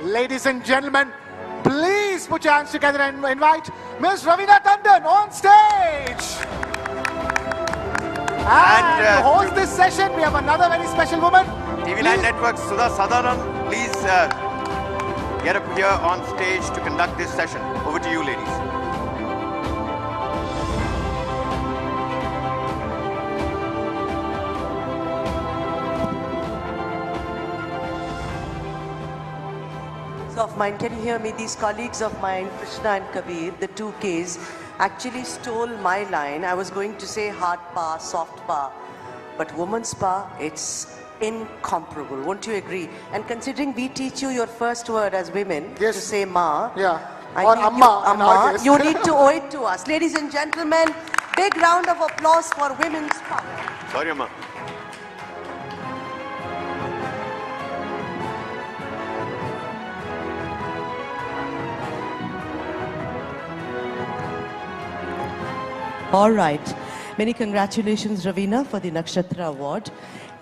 Ladies and gentlemen, please put your hands together and invite Ms. Raveena Tandon on stage. And to host this session, we have another very special woman. TV9 Network, Sudha Sadaran, please get up here on stage to conduct this session. Over to you, ladies. Of mine, can you hear me? These colleagues of mine, Krishna and Kabir, the two Ks, actually stole my line. I was going to say hard pa, soft pa, but woman's pa, it's incomparable. Won't you agree? And considering we teach you your first word as women, yes, to say ma, yeah, or amma, you need to owe it to us. Ladies and gentlemen, big round of applause for women's pa. Sorry, Amma. All right. Many congratulations, Raveena, for the Nakshatra Award.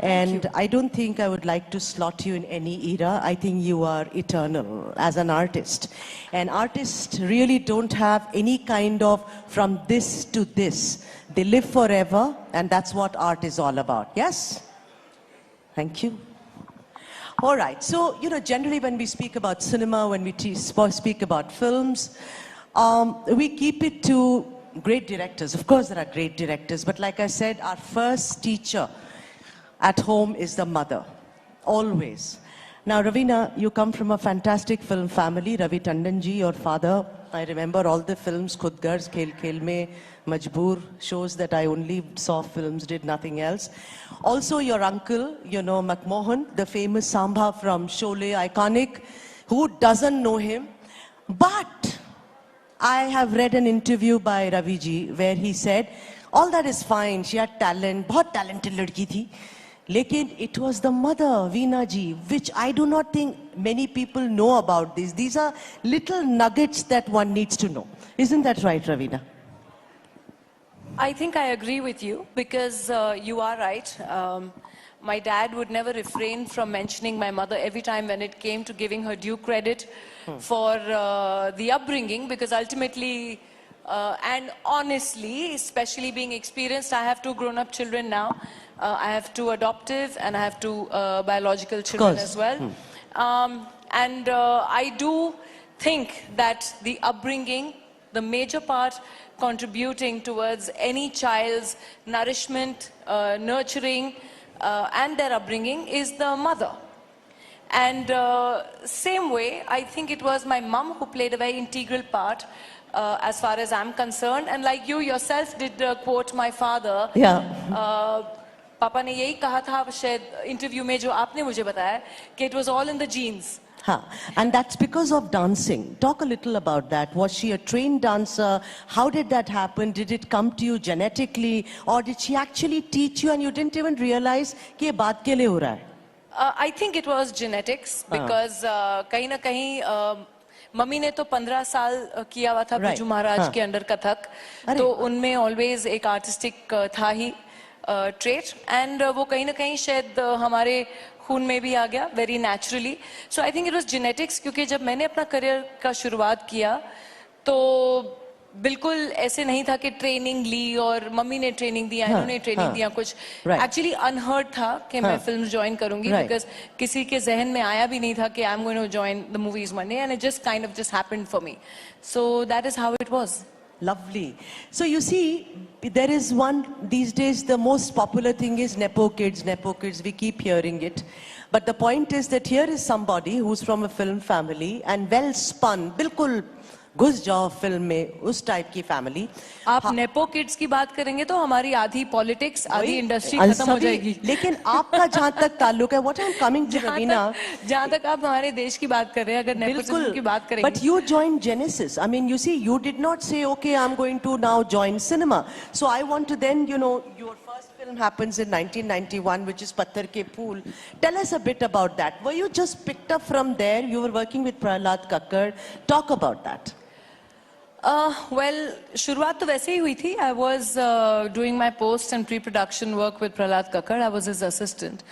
And I don't think I would like to slot you in any era. I think you are eternal as an artist. And artists really don't have any kind of from this to this. They live forever, and that's what art is all about. Yes? Thank you. All right. So, generally when we speak about cinema, when we speak about films, we keep it to great directors. Of course, there are great directors, but like I said, our first teacher at home is the mother, always. Now, Raveena, you come from a fantastic film family. Ravi Tandon ji, your father, I remember all the films, Khud Garz, Khel Khel Mein, Majboor, shows that I only saw films, did nothing else. Also, your uncle, McMohan, the famous Sambha from Sholay, iconic. Who doesn't know him? But I have read an interview by Ravi ji where he said, all that is fine, she had talent, बहुत talented लड़की थी. Lekin it was the mother, Veena ji, which I do not think many people know about this. These are little nuggets that one needs to know. Isn't that right, Raveena? I think I agree with you because you are right. My dad would never refrain from mentioning my mother every time when it came to giving her due credit for the upbringing, because ultimately and honestly, especially being experienced, I have two grown-up children now. I have two adoptive and I have two biological children as well. And I do think that the upbringing, the major part contributing towards any child's nourishment, nurturing, and their upbringing is the mother. And same way, I think it was my mum who played a very integral part as far as I'm concerned. And like you yourself did quote my father. Yeah. पापा ने यही कहा था शायद interview में जो आपने मुझे बताया कि it was all in the genes. And that's because of dancing. Talk a little about that. Was she a trained dancer? How did that happen? Did it come to you genetically? Or did she actually teach you and you didn't even realize कि ये बात के लिए हो रहा है? I think it was genetics because कहीं ना कहीं मम्मी ने तो 15 साल किया हुआ था बिरजू महाराज के अंडर कथक, तो उनमें always एक artistic था ही trait, and वो कहीं ना कहीं शायद हमारे खून में भी आ गया very naturally. So I think it was genetics, क्योंकि जब मैंने अपना करियर का शुरुआत किया तो बिल्कुल ऐसे नहीं था कि ट्रेनिंग ली और मम्मी ने ट्रेनिंग दिया, इन्होंने ट्रेनिंग दिया, कुछ एक्चुअली अनहर्ड था कि मैं फिल्म ज्वाइन करूंगी, बिकॉज किसी के जहन में आया भी नहीं था कि I am going to join the movies one day, and it just kind of just happened for me. So that is how it was. Lovely. So you see, there is one, these days the most popular thing is Nepo kids, we keep hearing it. But the point is that here is somebody who's from a film family and well spun, bilkul घुस जाओ film में, उस type की family. आप nepo kids की बात करेंगे तो हमारी आधी पॉलिटिक्स, आधी इंडस्ट्री खत्म हो जाएगी. लेकिन आपका जहाँ तक ताल्लुक है, what I'm coming to, Raveena, जहाँ तक आप हमारे देश की बात कर रहे हैं, अगर नेपोटिज्म की बात करेंगे. But you joined Genesis. I mean, you see, you did not say, okay, I'm going to now join cinema. So I want to then, your first film happens in 1991, which is Patthar Ke Phool. Tell us a bit about that. Were you just picked up from there? You were working with Prahlad Kakkad. Talk about that. Well, शुरुआत तो वैसे ही हुई थी. I was doing my post and pre-production work with Prahlad Kakkad. I was his assistant.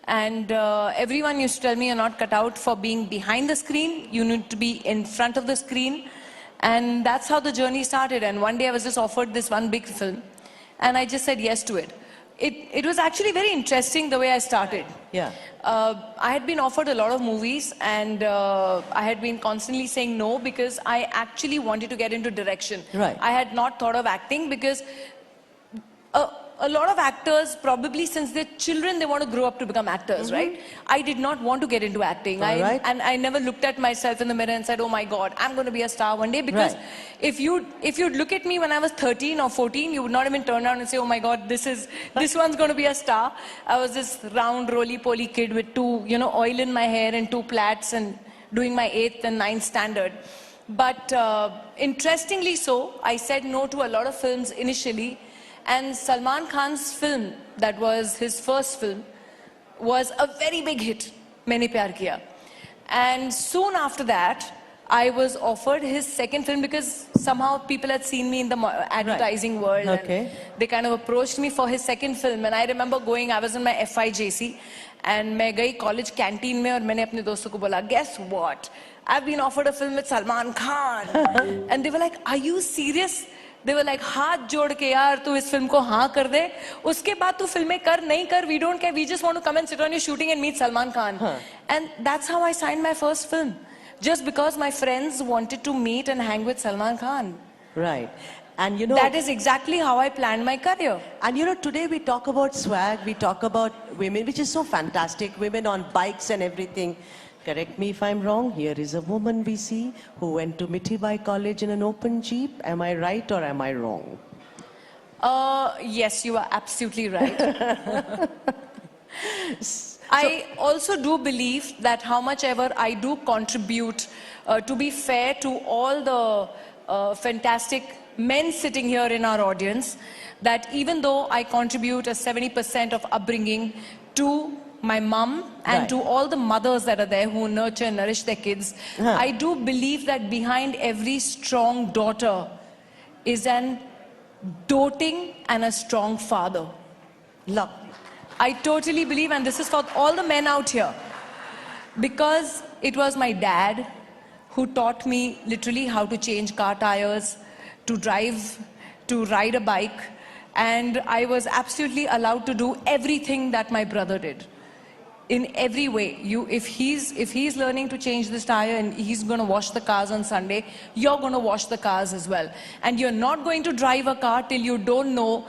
And everyone used to tell me, you're not cut out for being behind the screen. You need to be in front of the screen. And that's how the journey started. And one day I was just offered this one big film. And I just said yes to it. It was actually very interesting the way I started. Yeah. I had been offered a lot of movies, and I had been constantly saying no because I actually wanted to get into direction. Right. I had not thought of acting because a lot of actors, probably since they're children, they want to grow up to become actors, right? I did not want to get into acting. Right. And I never looked at myself in the mirror and said, oh my God, I'm going to be a star one day. Because Right. if you'd look at me when I was 13 or 14, you would not even turn around and say, oh my God, this one's going to be a star. I was this round, roly-poly kid with two, oil in my hair and two plaits and doing my 8th and 9th standard. But interestingly so, I said no to a lot of films initially. And Salman Khan's film, that was his first film, was a very big hit, Maine Pyar Kiya. And soon after that, I was offered his second film because somehow people had seen me in the advertising world. Okay. And they kind of approached me for his second film. And I remember I was in my FIJC, and I went to college canteen mein, and I told my friends, guess what? I've been offered a film with Salman Khan. And they were like, are you serious? They were like, हाथ जोड़ के यार तू इस film को हाँ कर दे उसके बाद तू फिल्में कर नहीं कर we don't care, we just want to come and sit on your shooting and meet Salman Khan. And that's how I signed my first film, just because my friends wanted to meet and hang with Salman Khan. Right. And that is exactly how I planned my career. And today we talk about swag, we talk about women, which is so fantastic, women on bikes and everything. Correct me if I'm wrong, here is a woman we see who went to Mithibai College in an open jeep. Am I right or am I wrong? Yes, you are absolutely right. I also do believe that how much ever I do contribute, to be fair to all the fantastic men sitting here in our audience, that even though I contribute a 70% of upbringing to my mum and Right. to all the mothers that are there who nurture and nourish their kids, I do believe that behind every strong daughter is an doting and a strong father. Lovely. I totally believe, and this is for all the men out here, because it was my dad who taught me literally how to change car tires, to drive, to ride a bike, and I was absolutely allowed to do everything that my brother did. In every way. If he's learning to change this tire and he's going to wash the cars on Sunday, you're going to wash the cars as well. And you're not going to drive a car till you don't know,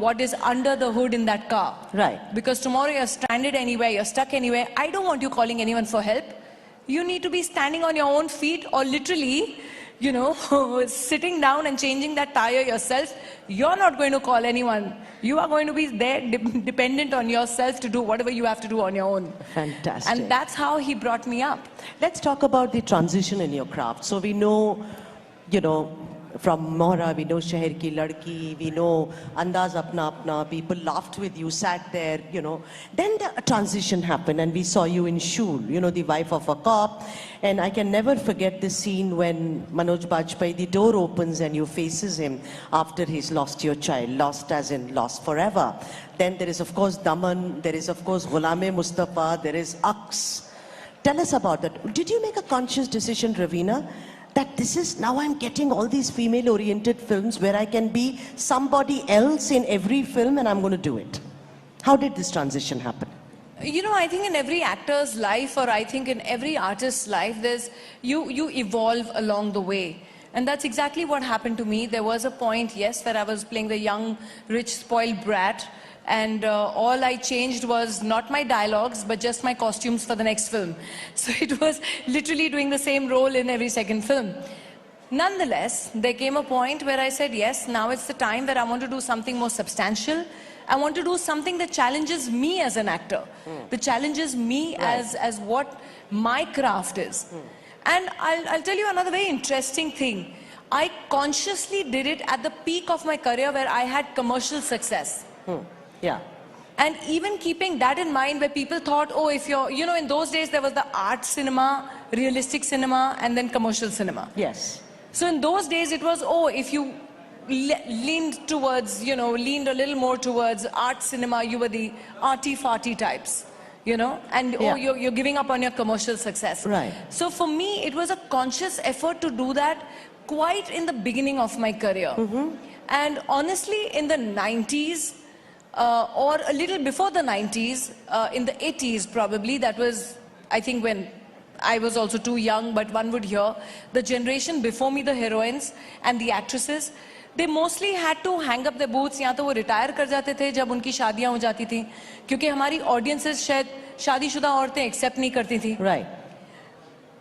what is under the hood in that car. Right. Because tomorrow you're stranded anywhere, you're stuck anywhere. I don't want you calling anyone for help. You need to be standing on your own feet or literally, sitting down and changing that tire yourself. You're not going to call anyone. You are going to be there dependent on yourself to do whatever you have to do on your own. Fantastic. And that's how he brought me up. Let's talk about the transition in your craft. So we know, from Mohra, we know Sheher Ki Ladki, we know Andaz Apna Apna, people laughed with you, sat there, Then the transition happened and we saw you in Shul, the wife of a cop. And I can never forget the scene when Manoj Bajpayee, the door opens and you faces him after he's lost your child, lost as in lost forever. Then there is of course Daman, there is of course Ghulam-e Mustafa, there is Aqs. Tell us about that. Did you make a conscious decision, Raveena, that this is, now I'm getting all these female-oriented films where I can be somebody else in every film and I'm going to do it? How did this transition happen? I think in every actor's life, or I think in every artist's life, you evolve along the way. And that's exactly what happened to me. There was a point, yes, where I was playing the young, rich, spoiled brat. And all I changed was not my dialogues, but just my costumes for the next film. So it was literally doing the same role in every second film. Nonetheless, there came a point where I said, yes, now it's the time where I want to do something more substantial. I want to do something that challenges me as an actor, that challenges me as what my craft is. And I'll tell you another very interesting thing. I consciously did it at the peak of my career where I had commercial success. Yeah. And even keeping that in mind, where people thought, oh, if you're, in those days there was the art cinema, realistic cinema, and then commercial cinema. Yes. So in those days it was, oh, if you leaned towards, leaned a little more towards art cinema, you were the arty-farty types. you know, and Yeah. oh, you're giving up on your commercial success. Right. So for me, it was a conscious effort to do that quite in the beginning of my career. And honestly, in the 90s, or a little before the 90s, in the 80s probably, that was, I think, when I was also too young, but one would hear, the generation before me, the heroines and the actresses, they mostly had to hang up their boots, या तो वो retire कर जाते थे जब उनकी शादियां हो जाती थी, क्योंकि हमारी audiences शायद शादीशुदा औरतें accept नहीं करती थी. Right.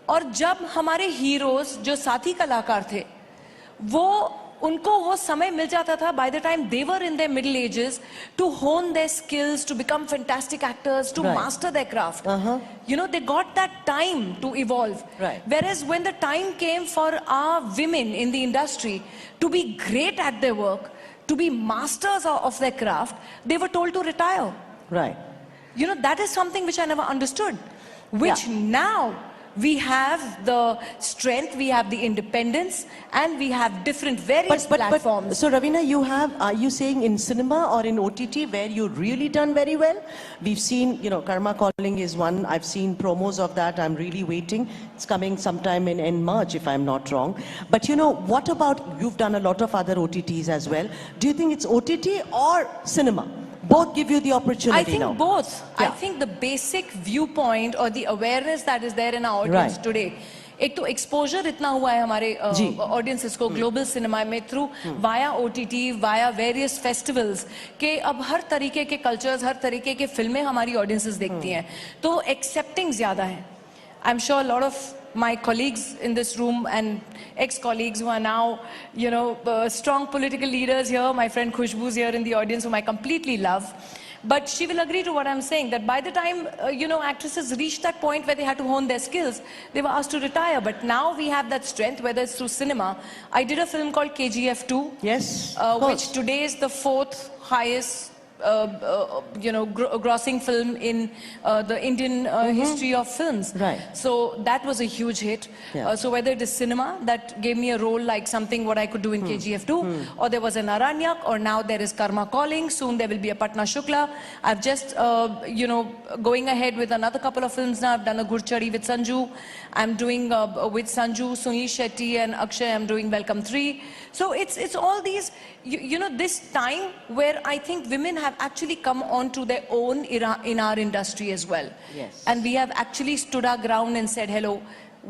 और जब हमारे heroes जो साथी कलाकार थे, वो उनको वो समय मिल जाता था by the time they were in their middle ages to hone their skills, to become fantastic actors, to Right. master their craft. You know, they got that time to evolve. Right. Whereas when the time came for our women in the industry to be great at their work, to be masters of their craft, they were told to retire. Right. You know, that is something which I never understood. Which now we have the strength, we have the independence, and we have different various platforms. So Raveena, you have, are you saying in cinema or in OTT where you really done very well? We've seen, you know, Karma Calling is one. I've seen promos of that. I'm really waiting. It's coming sometime in March, if I'm not wrong. But you know, what about, you've done a lot of other OTTs as well. Do you think it's OTT or cinema? Both give you the opportunity I think now. both. Yeah. I think the basic viewpoint or the awareness that is there in our audience Right. today, एक तो exposure इतना हुआ है हमारे audiences को global cinema में through via OTT, via various festivals कि अब हर तरीके के cultures, हर तरीके के फिल्में हमारी audiences देखती हैं, तो accepting ज़्यादा है. I'm sure a lot of my colleagues in this room and ex-colleagues who are now, you know, strong political leaders here, my friend Khushbu's here in the audience, whom I completely love. But she will agree to what I'm saying, that by the time, you know, actresses reached that point where they had to hone their skills, they were asked to retire. But now we have that strength, whether it's through cinema. I did a film called KGF 2. Yes, Which today is the 4th highest you know, grossing film in the Indian history of films. Right. So that was a huge hit. Yeah. So whether it is cinema that gave me a role like something what I could do in KGF 2, or there was an Aranyak, or now there is Karma Calling, soon there will be a Patna Shukla. I've just, you know, going ahead with another couple of films now. I've done a Gurchadi with Sanju. I'm doing with Sanju, Sunil Shetty and Akshay, I'm doing Welcome 3. So it's all these, you know, this time where I think women have actually come onto their own in our industry as well. Yes. And we have actually stood our ground and said, hello,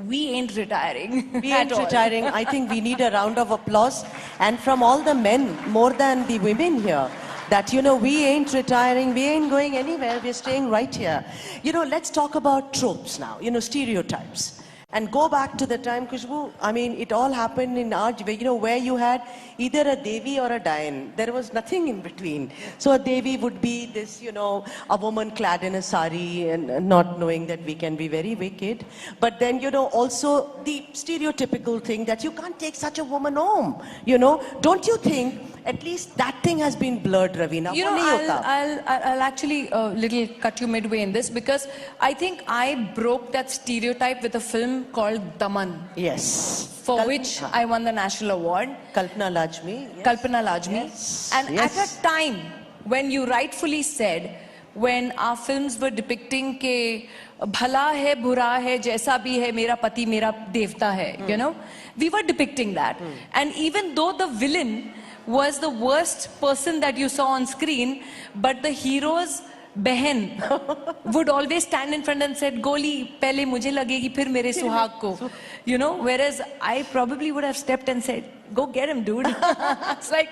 we ain't retiring. We ain't retiring. I think we need a round of applause. And from all the men, more than the women here, that, you know, we ain't retiring, we ain't going anywhere, we're staying right here. You know, let's talk about tropes now, you know, stereotypes. And go back to the time, Khushbu, I mean, it all happened in our, you know, where you had either a Devi or a Dayan. There was nothing in between. So a Devi would be this, you know, a woman clad in a sari and not knowing that we can be very wicked. But then, you know, also the stereotypical thing that you can't take such a woman home. You know, don't you think at least that thing has been blurred, Raveena? You know, I'll actually little cut you midway in this, because I think I broke that stereotype with a film called Daman. Yes. For which I won the national award. Kalpana Lajmi. Yes. Kalpana Lajmi. Yes. And Yes. at a time when you rightfully said, when our films were depicting ke bhala hai, bura hai, jaisa bhi hai, mera pati, mera devta hai, you know, we were depicting that. And even though the villain was the worst person that you saw on screen, but the hero's बहन would always stand in front and said, गोली पहले मुझे लगेगी फिर मेरे सुहाग को. You know, whereas I probably would have stepped and said, go get him, dude. It's like,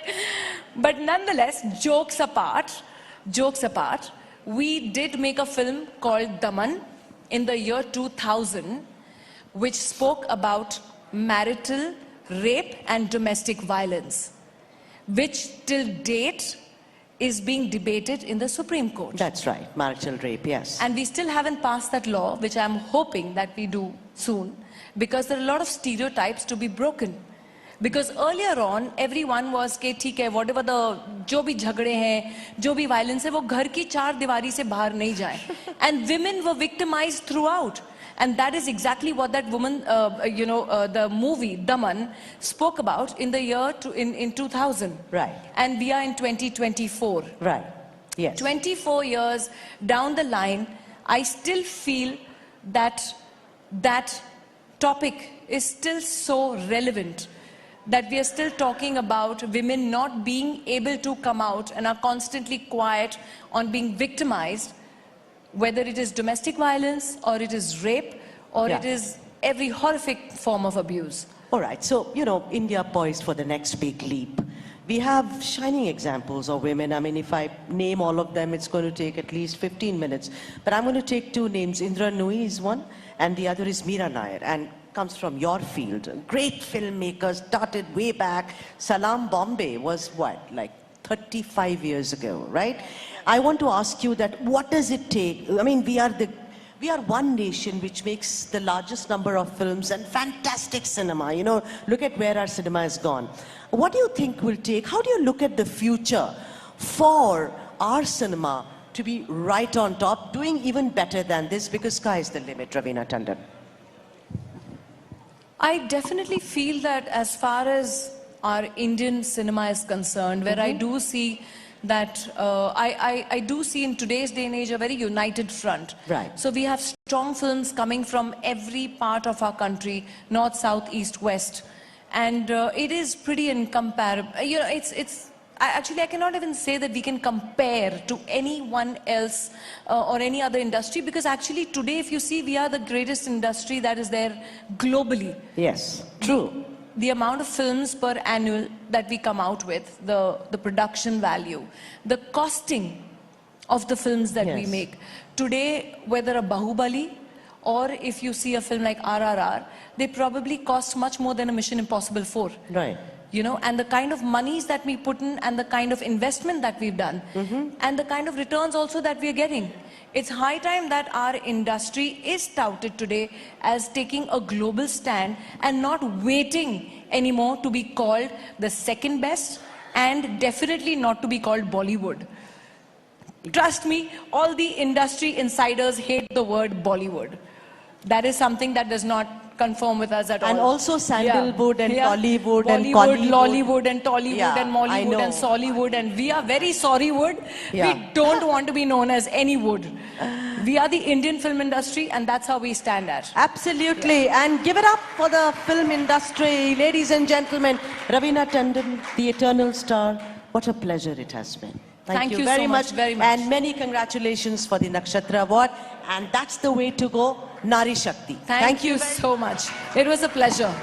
but nonetheless, jokes apart, we did make a film called Daman in the year 2000, which spoke about marital rape and domestic violence, which till date is being debated in the Supreme Court. That's right, marital rape, yes. And we still haven't passed that law, which I'm hoping that we do soon, because there are a lot of stereotypes to be broken. Because earlier on, everyone was कि ठीक है, whatever the जो भी झगड़े हैं, जो भी violence है, वो घर की चार दीवारी से बाहर नहीं जाए. And women were victimized throughout. And that is exactly what that woman, you know, the movie Daman spoke about in the year in 2000. Right. And we are in 2024. Right. Yes. 24 years down the line, I still feel that that topic is still so relevant, that we are still talking about women not being able to come out and are constantly quiet on being victimized, whether it is domestic violence or it is rape or Yeah. it is every horrific form of abuse. All right, so, India poised for the next big leap. We have shining examples of women. I mean, if I name all of them, it's going to take at least 15 minutes. But I'm going to take two names. Indra Nui is one, and the other is Meera Nair, and comes from your field. Great filmmaker, started way back. Salam Bombay was what, like 35 years ago, right? I want to ask you that, what does it take? I mean, we are one nation which makes the largest number of films and fantastic cinema. Look at where our cinema has gone. What do you think will take? How do you look at the future for our cinema to be right on top, doing even better than this? Because sky is the limit, Raveena Tandon. I definitely feel that as far as our Indian cinema is concerned, where I do see that, I do see in today's day and age a very united front. Right. So we have strong films coming from every part of our country, north, south, east, west. And it is pretty incomparable. Actually, I cannot even say that we can compare to anyone else or any other industry, because actually today, if you see, we are the greatest industry that is there globally. Yes, true. The amount of films per annual that we come out with, the production value, the costing of the films that we Yes. make. Today, whether a Bahubali or if you see a film like RRR, they probably cost much more than a Mission Impossible 4. Right. And the kind of monies that we put in and the kind of investment that we've done and the kind of returns also that we're getting. It's high time that our industry is touted today as taking a global stand and not waiting anymore to be called the second best, and definitely not to be called Bollywood. Trust me, all the industry insiders hate the word Bollywood. That is something that does not conform with us at all. And also sandalwood and Tollywood and Bollywood, Collywood. Lollywood and Tollywood Yeah, and I Mollywood know. and Sollywood, and we are very sorry wood. Yeah. We don't want to be known as any wood. We are the Indian film industry, and that's how we stand at. Absolutely. And give it up for the film industry. Ladies and gentlemen, Raveena Tandon, the eternal star. What a pleasure it has been. Thank you very so much, very much. And many congratulations for the Nakshatra Award. And that's the way to go, Nari Shakti. Thank you so much. It was a pleasure.